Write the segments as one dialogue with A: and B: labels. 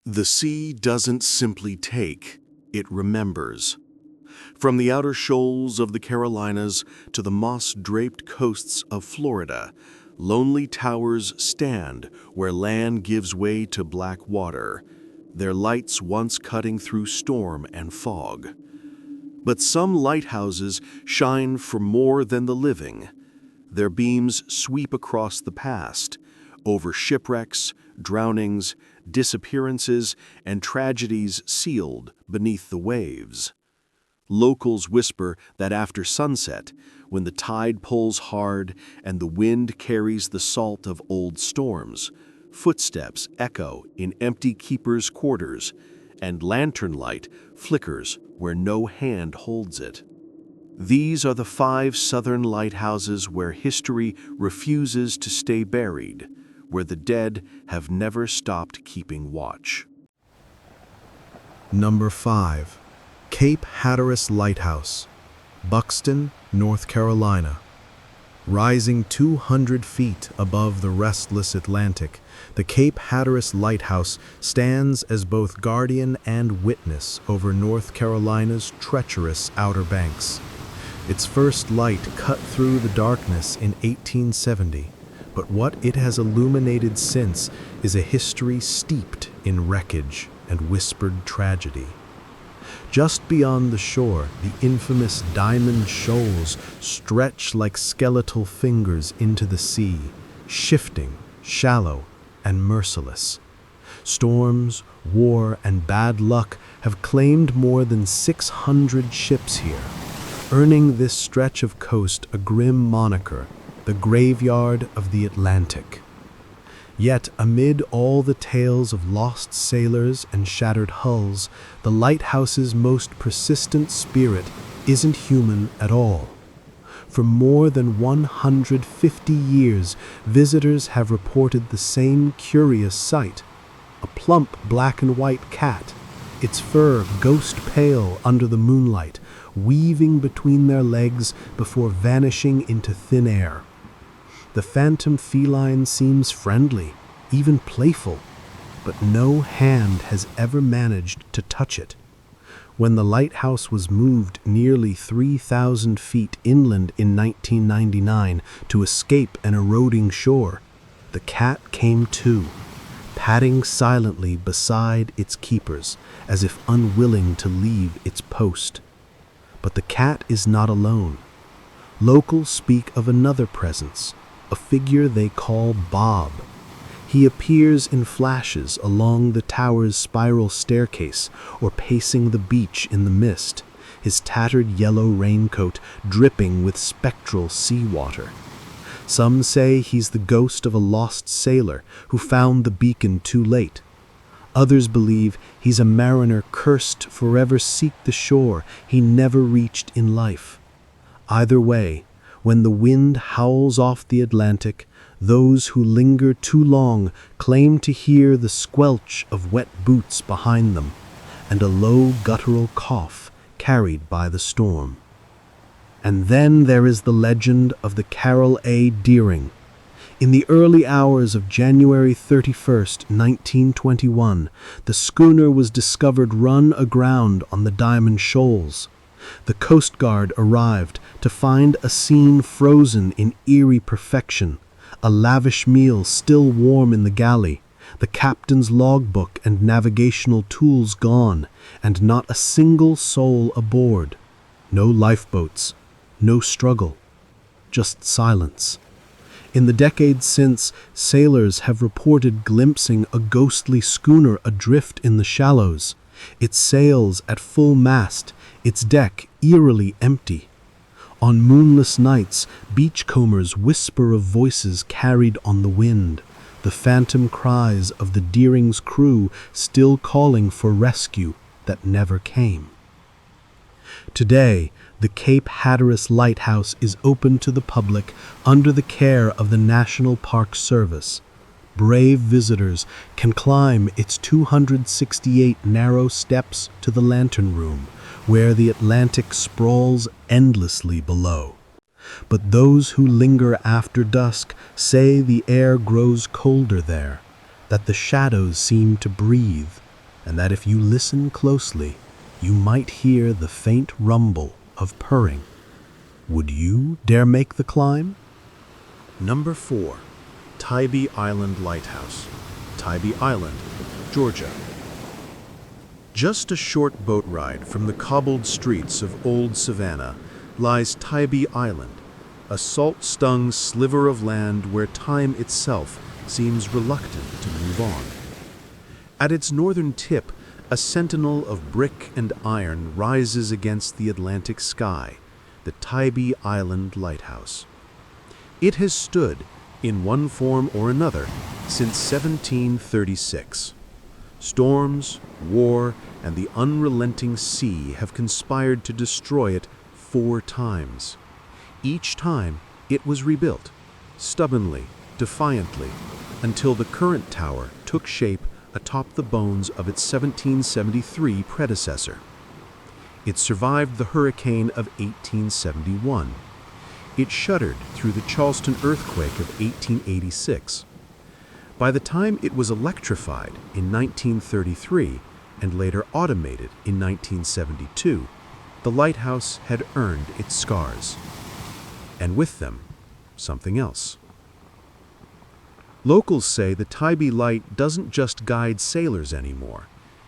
A: The sea doesn't simply take, it remembers. From the outer shoals of the Carolinas to the moss-draped coasts of Florida, lonely towers stand where land gives way to black water, their lights once cutting through storm and fog. But some lighthouses shine for more than the living. Their beams sweep across the past, over shipwrecks, drownings, disappearances, and tragedies sealed beneath the waves. Locals whisper that after sunset, when the tide pulls hard and the wind carries the salt of old storms, footsteps echo in empty keepers' quarters, and lantern light flickers where no hand holds it. These are the 5 southern lighthouses where history refuses to stay buried, where the dead have never stopped keeping watch.
B: Number 5. Cape Hatteras Lighthouse, Buxton, North Carolina. Rising 200 feet above the restless Atlantic, the Cape Hatteras Lighthouse stands as both guardian and witness over North Carolina's treacherous Outer Banks. Its first light cut through the darkness in 1870, but what it has illuminated since is a history steeped in wreckage and whispered tragedy. Just beyond the shore, the infamous Diamond Shoals stretch like skeletal fingers into the sea, shifting, shallow, and merciless. Storms, war, and bad luck have claimed more than 600 ships here, earning this stretch of coast a grim moniker, the graveyard of the Atlantic. Yet, amid all the tales of lost sailors and shattered hulls, the lighthouse's most persistent spirit isn't human at all. For more than 150 years, visitors have reported the same curious sight: a plump black and white cat, its fur ghost pale under the moonlight, weaving between their legs before vanishing into thin air. The phantom feline seems friendly, even playful, but no hand has ever managed to touch it. When the lighthouse was moved nearly 3,000 feet inland in 1999 to escape an eroding shore, the cat came too, padding silently beside its keepers, as if unwilling to leave its post. But the cat is not alone. Locals speak of another presence, a figure they call Bob. He appears in flashes along the tower's spiral staircase or pacing the beach in the mist, his tattered yellow raincoat dripping with spectral seawater. Some say he's the ghost of a lost sailor who found the beacon too late. Others believe he's a mariner cursed to forever seek the shore he never reached in life. Either way, when the wind howls off the Atlantic, those who linger too long claim to hear the squelch of wet boots behind them and a low guttural cough carried by the storm. And then there is the legend of the Carol A. Deering. In the early hours of January 31st, 1921, the schooner was discovered run aground on the Diamond Shoals. The Coast Guard arrived to find a scene frozen in eerie perfection, a lavish meal still warm in the galley, the captain's logbook and navigational tools gone, and not a single soul aboard. No lifeboats, no struggle, just silence. In the decades since, sailors have reported glimpsing a ghostly schooner adrift in the shallows, its sails at full mast, its deck eerily empty. On moonless nights, beachcombers whisper of voices carried on the wind, the phantom cries of the Deering's crew still calling for rescue that never came. Today, the Cape Hatteras Lighthouse is open to the public under the care of the National Park Service. Brave visitors can climb its 268 narrow steps to the lantern room, where the Atlantic sprawls endlessly below. But those who linger after dusk say the air grows colder there, that the shadows seem to breathe, and that if you listen closely, you might hear the faint rumble of purring. Would you dare make the climb?
A: Number 4. Tybee Island Lighthouse, Tybee Island, Georgia. Just a short boat ride from the cobbled streets of Old Savannah lies Tybee Island, a salt-stung sliver of land where time itself seems reluctant to move on. At its northern tip, a sentinel of brick and iron rises against the Atlantic sky, the Tybee Island Lighthouse. It has stood, in one form or another, since 1736. Storms, war, and the unrelenting sea have conspired to destroy it 4 times. Each time, it was rebuilt, stubbornly, defiantly, until the current tower took shape atop the bones of its 1773 predecessor. It survived the hurricane of 1871. It shuddered through the Charleston earthquake of 1886. By the time it was electrified in 1933 and later automated in 1972, the lighthouse had earned its scars. And with them, something else. Locals say the Tybee Light doesn't just guide sailors anymore,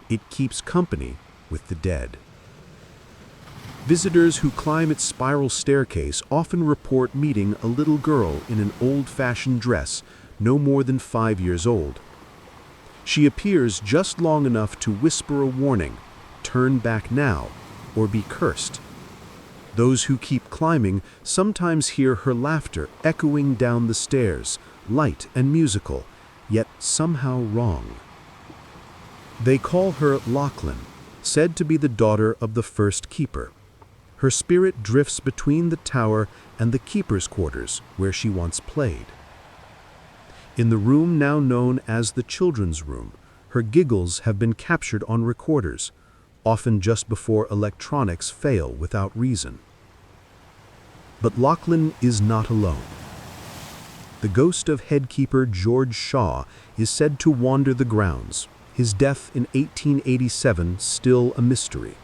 A: it keeps company with the dead. Visitors who climb its spiral staircase often report meeting a little girl in an old-fashioned dress no more than 5 years old. She appears just long enough to whisper a warning, turn back now, or be cursed. Those who keep climbing sometimes hear her laughter echoing down the stairs, light and musical, yet somehow wrong. They call her Lachlan, said to be the daughter of the first keeper. Her spirit drifts between the tower and the keeper's quarters, where she once played. In the room now known as the children's room, her giggles have been captured on recorders, often just before electronics fail without reason. But Lachlan is not alone. The ghost of headkeeper George Shaw is said to wander the grounds, his death in 1887 still a mystery.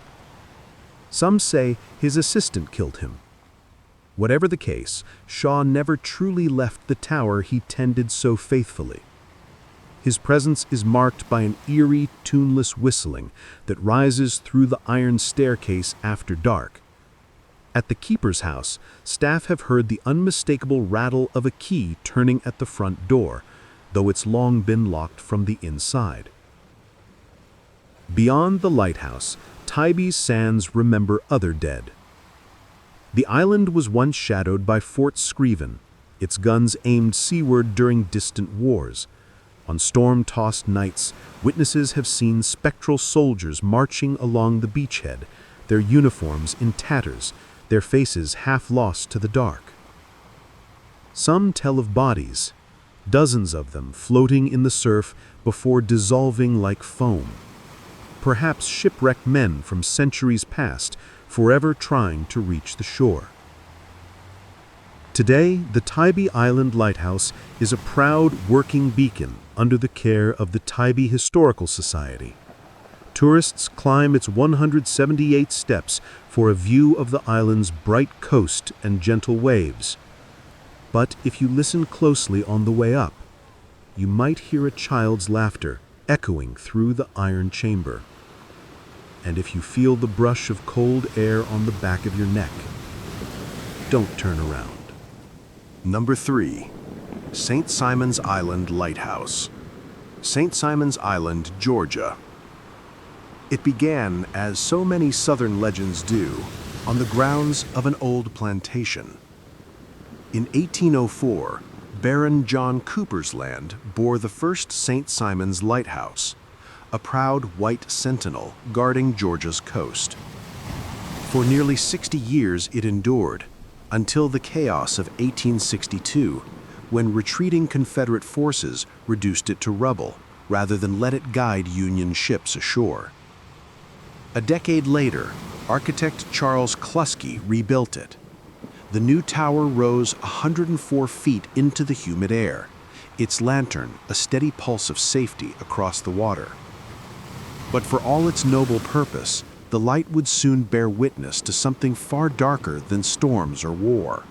A: Some say his assistant killed him. Whatever the case, Shaw never truly left the tower he tended so faithfully. His presence is marked by an eerie, tuneless whistling that rises through the iron staircase after dark. At the keeper's house, staff have heard the unmistakable rattle of a key turning at the front door, though it's long been locked from the inside. Beyond the lighthouse, Tybee's sands remember other dead. The island was once shadowed by Fort Screven, its guns aimed seaward during distant wars. On storm-tossed nights, witnesses have seen spectral soldiers marching along the beachhead, their uniforms in tatters, their faces half lost to the dark. Some tell of bodies, dozens of them floating in the surf before dissolving like foam. Perhaps shipwrecked men from centuries past, forever trying to reach the shore. Today, the Tybee Island Lighthouse is a proud working beacon under the care of the Tybee Historical Society. Tourists climb its 178 steps for a view of the island's bright coast and gentle waves. But if you listen closely on the way up, you might hear a child's laughter echoing through the iron chamber. And if you feel the brush of cold air on the back of your neck, don't turn around. Number 3. St. Simon's Island Lighthouse, St. Simon's Island, Georgia. It began, as so many southern legends do, on the grounds of an old plantation. In 1804, Baron John Cooper's land bore the first St. Simon's Lighthouse, a proud white sentinel guarding Georgia's coast. For nearly 60 years it endured, until the chaos of 1862, when retreating Confederate forces reduced it to rubble, rather than let it guide Union ships ashore. A decade later, architect Charles Kluskey rebuilt it. The new tower rose 104 feet into the humid air, its lantern a steady pulse of safety across the water.
B: But for all its noble purpose, the light would soon bear witness to something far darker than storms or war.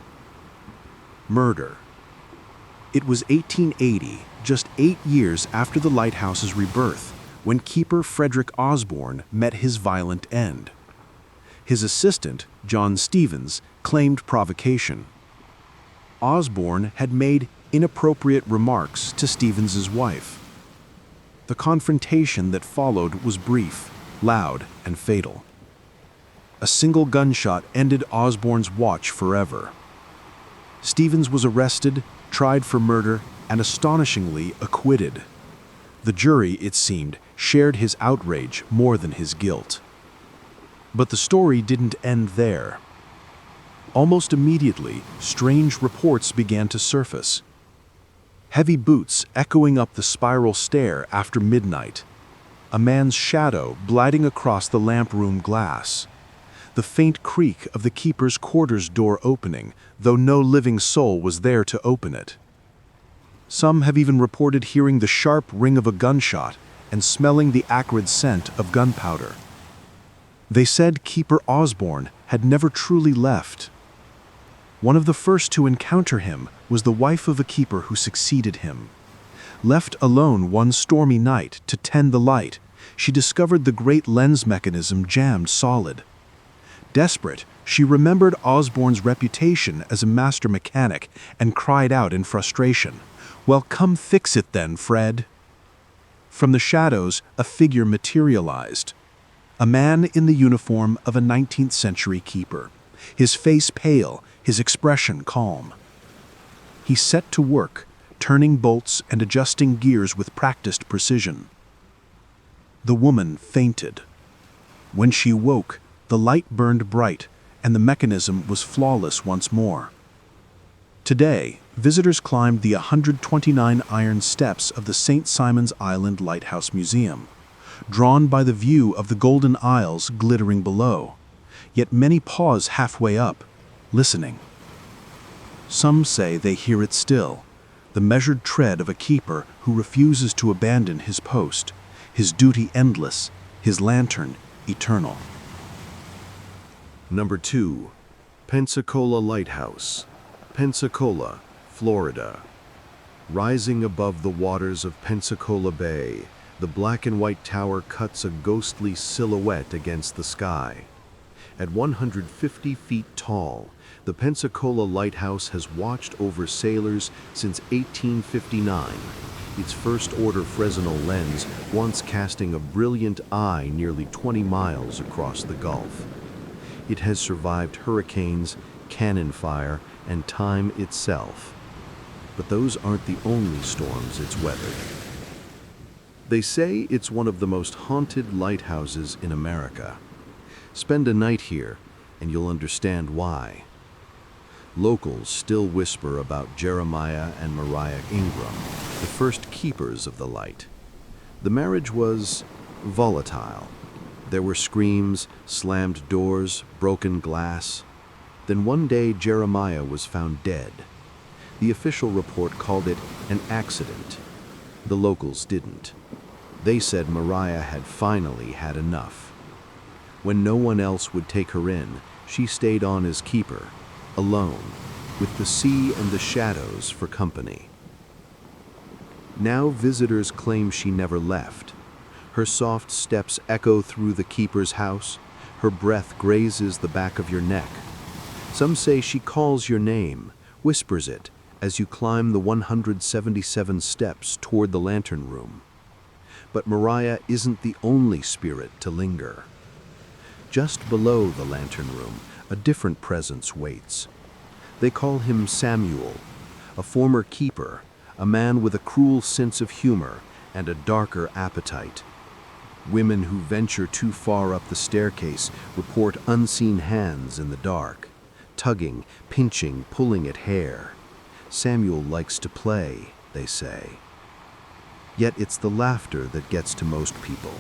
B: Murder. It was 1880, just 8 years after the lighthouse's rebirth, when keeper Frederick Osborne met his violent end. His assistant, John Stevens, claimed provocation. Osborne had made inappropriate remarks to Stevens's wife. The confrontation that followed was brief, loud, and fatal. A single gunshot ended Osborne's watch forever. Stevens was arrested, tried for murder, and astonishingly acquitted. The jury, it seemed, shared his outrage more than his guilt. But the story didn't end there. Almost immediately, strange reports began to surface. Heavy boots echoing up the spiral stair after midnight. A man's shadow gliding across the lamp room glass. The faint creak of the keeper's quarters door opening, though no living soul was there to open it. Some have even reported hearing the sharp ring of a gunshot and smelling the acrid scent of gunpowder. They said Keeper Osborne had never truly left. One of the first to encounter him was the wife of a keeper who succeeded him. Left alone one stormy night to tend the light, she discovered the great lens mechanism jammed solid. Desperate, she remembered Osborne's reputation as a master mechanic and cried out in frustration, "Well, come fix it then, Fred." From the shadows, a figure materialized. A man in the uniform of a 19th century keeper, his face pale, his expression calm. He set to work, turning bolts and adjusting gears with practiced precision. The woman fainted. When she woke, the light burned bright, and the mechanism was flawless once more. Today, visitors climbed the 129 iron steps of the St. Simon's Island Lighthouse Museum, drawn by the view of the Golden Isles glittering below. Yet many pause halfway up, listening. Some say they hear it still, the measured tread of a keeper who refuses to abandon his post, his duty endless, his lantern eternal.
A: Number 2. Pensacola Lighthouse, Pensacola, Florida. Rising above the waters of Pensacola Bay, the black and white tower cuts a ghostly silhouette against the sky. At 150 feet tall, the Pensacola Lighthouse has watched over sailors since 1859, its first-order Fresnel lens once casting a brilliant eye nearly 20 miles across the Gulf. It has survived hurricanes, cannon fire, and time itself. But those aren't the only storms it's weathered. They say it's one of the most haunted lighthouses in America. Spend a night here, and you'll understand why. Locals still whisper about Jeremiah and Mariah Ingram, the first keepers of the light. The marriage was volatile. There were screams, slammed doors, broken glass. Then one day Jeremiah was found dead. The official report called it an accident. The locals didn't. They said Mariah had finally had enough. When no one else would take her in, she stayed on as keeper, alone, with the sea and the shadows for company. Now visitors claim she never left. Her soft steps echo through the keeper's house. Her breath grazes the back of your neck. Some say she calls your name, whispers it, as you climb the 177 steps toward the lantern room. But Mariah isn't the only spirit to linger. Just below the lantern room, a different presence waits. They call him Samuel, a former keeper, a man with a cruel sense of humor and a darker appetite. Women who venture too far up the staircase report unseen hands in the dark, tugging, pinching, pulling at hair. Samuel likes to play, they say. Yet it's the laughter that gets to most people.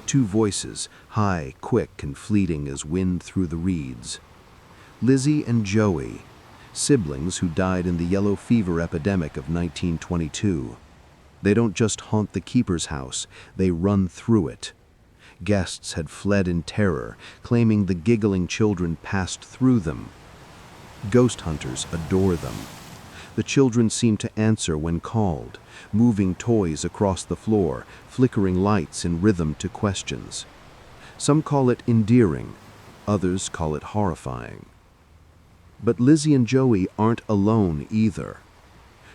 A: Two voices, high, quick, and fleeting as wind through the reeds. Lizzie and Joey, siblings who died in the yellow fever epidemic of 1922. They don't just haunt the keeper's house, they run through it.
C: Guests had fled in terror, claiming the giggling children passed through them. Ghost hunters adore them. The children seem to answer when called, moving toys across the floor, flickering lights in rhythm to questions. Some call it endearing, others call it horrifying. But Lizzie and Joey aren't alone either.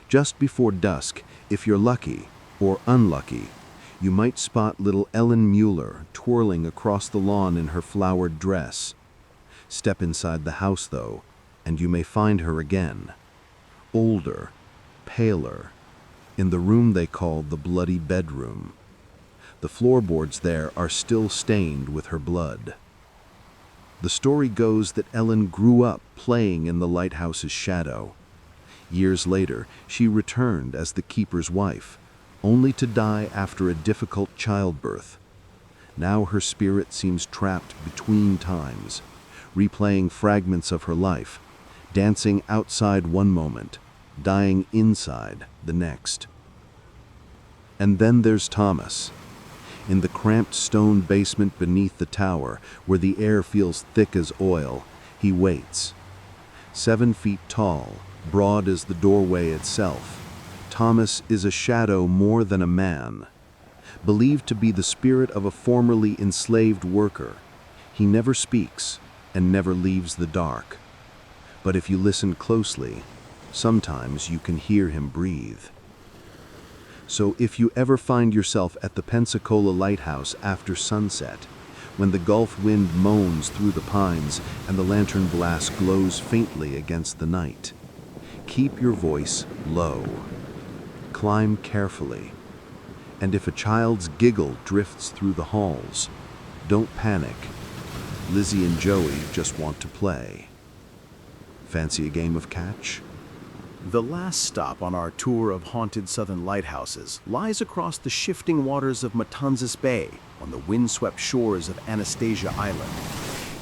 C: Just before dusk, if you're lucky, or unlucky, you might spot little Ellen Mueller twirling across the lawn in her flowered dress. Step inside the house, though, and you may find her again. Older, paler, in the room they call the bloody bedroom. The floorboards there are still stained with her blood. The story goes that Ellen grew up playing in the lighthouse's shadow. Years later, she returned as the keeper's wife, only to die after a difficult childbirth. Now her spirit seems trapped between times, replaying fragments of her life, dancing outside one moment, dying inside the next. And then there's Thomas. In the cramped stone basement beneath the tower, where the air feels thick as oil, he waits. 7 feet tall, broad as the doorway itself, Thomas is a shadow more than a man. Believed to be the spirit of a formerly enslaved worker, he never speaks and never leaves the dark. But if you listen closely, sometimes you can hear him breathe. So if you ever find yourself at the Pensacola Lighthouse after sunset, when the Gulf wind moans through the pines and the lantern glass glows faintly against the night, keep your voice low. Climb carefully. And if a child's giggle drifts through the halls, don't panic. Lizzie and Joey just want to play. Fancy a game of catch?
B: The last stop on our tour of haunted southern lighthouses lies across the shifting waters of Matanzas Bay on the windswept shores of Anastasia Island.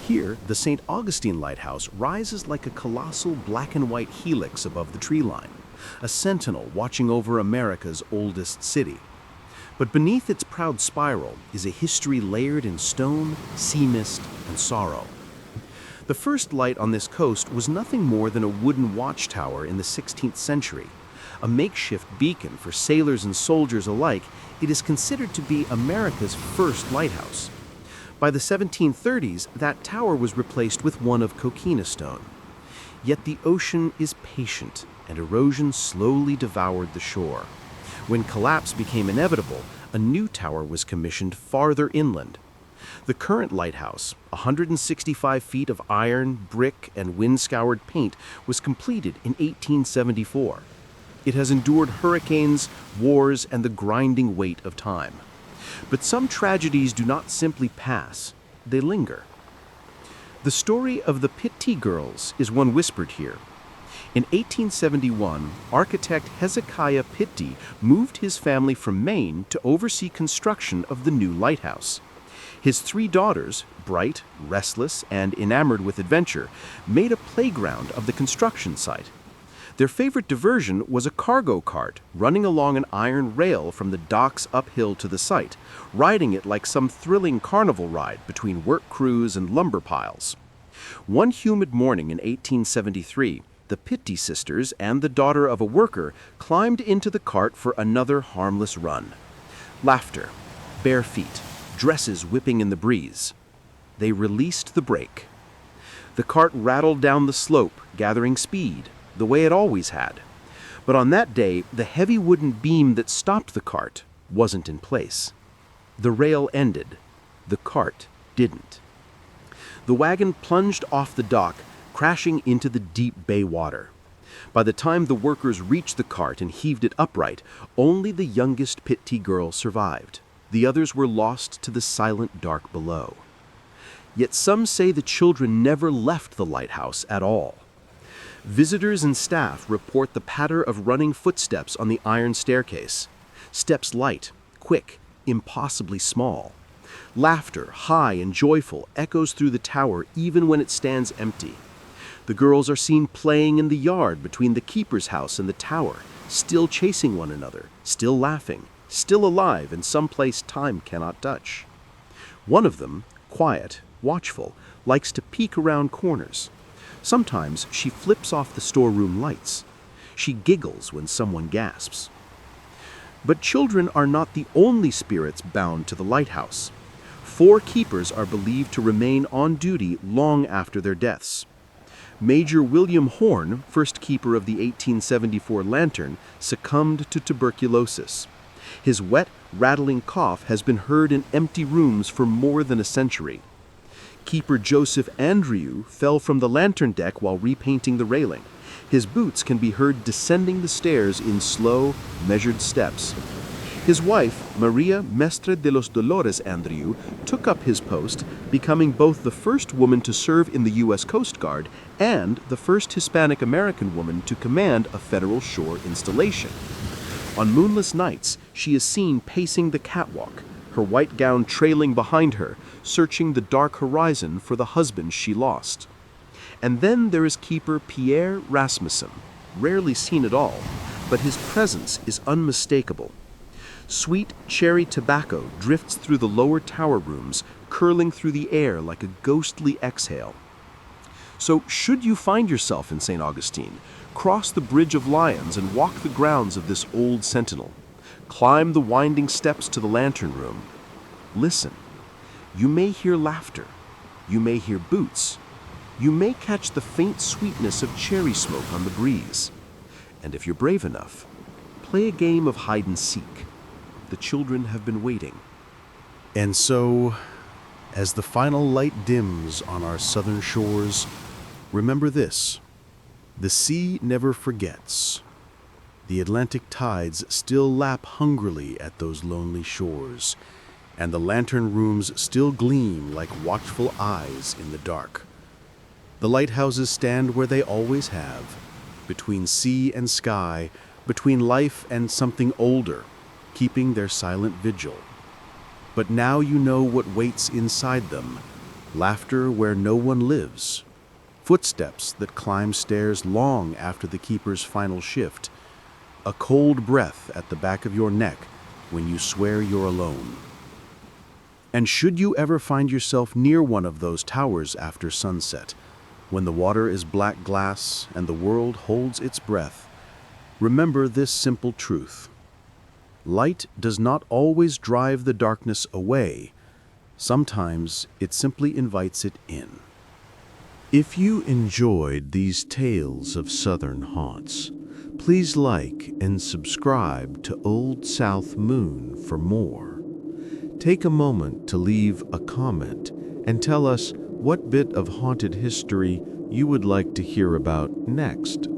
B: Here, the St. Augustine Lighthouse rises like a colossal black and white helix above the tree line, a sentinel watching over America's oldest city. But beneath its proud spiral is a history layered in stone, sea mist, and sorrow. The first light on this coast was nothing more than a wooden watchtower in the 16th century. A makeshift beacon for sailors and soldiers alike, it is considered to be America's first lighthouse. By the 1730s, that tower was replaced with one of coquina stone. Yet the ocean is patient, and erosion slowly devoured the shore. When collapse became inevitable, a new tower was commissioned farther inland. The current lighthouse, 165 feet of iron, brick, and wind-scoured paint, was completed in 1874. It has endured hurricanes, wars, and the grinding weight of time. But some tragedies do not simply pass, they linger. The story of the Pitti girls is one whispered here. In 1871, architect Hezekiah Pitti moved his family from Maine to oversee construction of the new lighthouse. His 3 daughters, bright, restless, and enamored with adventure, made a playground of the construction site. Their favorite diversion was a cargo cart running along an iron rail from the docks uphill to the site, riding it like some thrilling carnival ride between work crews and lumber piles. One humid morning in 1873, the Pitti sisters and the daughter of a worker climbed into the cart for another harmless run. Laughter, bare feet, dresses whipping in the breeze. They released the brake. The cart rattled down the slope, gathering speed, the way it always had. But on that day, the heavy wooden beam that stopped the cart wasn't in place. The rail ended. The cart didn't. The wagon plunged off the dock, crashing into the deep bay water. By the time the workers reached the cart and heaved it upright, only the youngest Pitti girl survived. The others were lost to the silent dark below. Yet some say the children never left the lighthouse at all. Visitors and staff report the patter of running footsteps on the iron staircase. Steps light, quick, impossibly small. Laughter, high and joyful, echoes through the tower even when it stands empty. The girls are seen playing in the yard between the keeper's house and the tower, still chasing one another, still laughing, still alive in some place time cannot touch.
C: One of them, quiet, watchful, likes to peek around corners. Sometimes she flips off the storeroom lights. She giggles when someone gasps. But children are not the only spirits bound to the lighthouse. 4 keepers are believed to remain on duty long after their deaths. Major William Horn, first keeper of the 1874 lantern, succumbed to tuberculosis. His wet, rattling cough has been heard in empty rooms for more than a century. Keeper Joseph Andrew fell from the lantern deck while repainting the railing. His boots can be heard descending the stairs in slow, measured steps. His wife, Maria Mestre de los Dolores Andrew, took up his post, becoming both the first woman to serve in the U.S. Coast Guard and the first Hispanic-American woman to command a federal shore installation. On moonless nights, she is seen pacing the catwalk, her white gown trailing behind her, searching the dark horizon for the husband she lost. And then there is Keeper Pierre Rasmussen, rarely seen at all, but his presence is unmistakable. Sweet cherry tobacco drifts through the lower tower rooms, curling through the air like a ghostly exhale. So, should you find yourself in St. Augustine, cross the Bridge of Lions and walk the grounds of this old sentinel. Climb the winding steps to the lantern room. Listen. You may hear laughter. You may hear boots. You may catch the faint sweetness of cherry smoke on the breeze. And if you're brave enough, play a game of hide and seek. The children have been waiting.
A: And so, as the final light dims on our southern shores, remember this: the sea never forgets. The Atlantic tides still lap hungrily at those lonely shores, and the lantern rooms still gleam like watchful eyes in the dark. The lighthouses stand where they always have, between sea and sky, between life and something older, keeping their silent vigil. But now you know what waits inside them: laughter where no one lives, footsteps that climb stairs long after the keeper's final shift, a cold breath at the back of your neck when you swear you're alone. And should you ever find yourself near one of those towers after sunset, when the water is black glass and the world holds its breath, remember this simple truth: light does not always drive the darkness away. Sometimes it simply invites it in. If you enjoyed these tales of southern haunts, please like and subscribe to Old South Moon for more. Take a moment to leave a comment and tell us what bit of haunted history you would like to hear about next.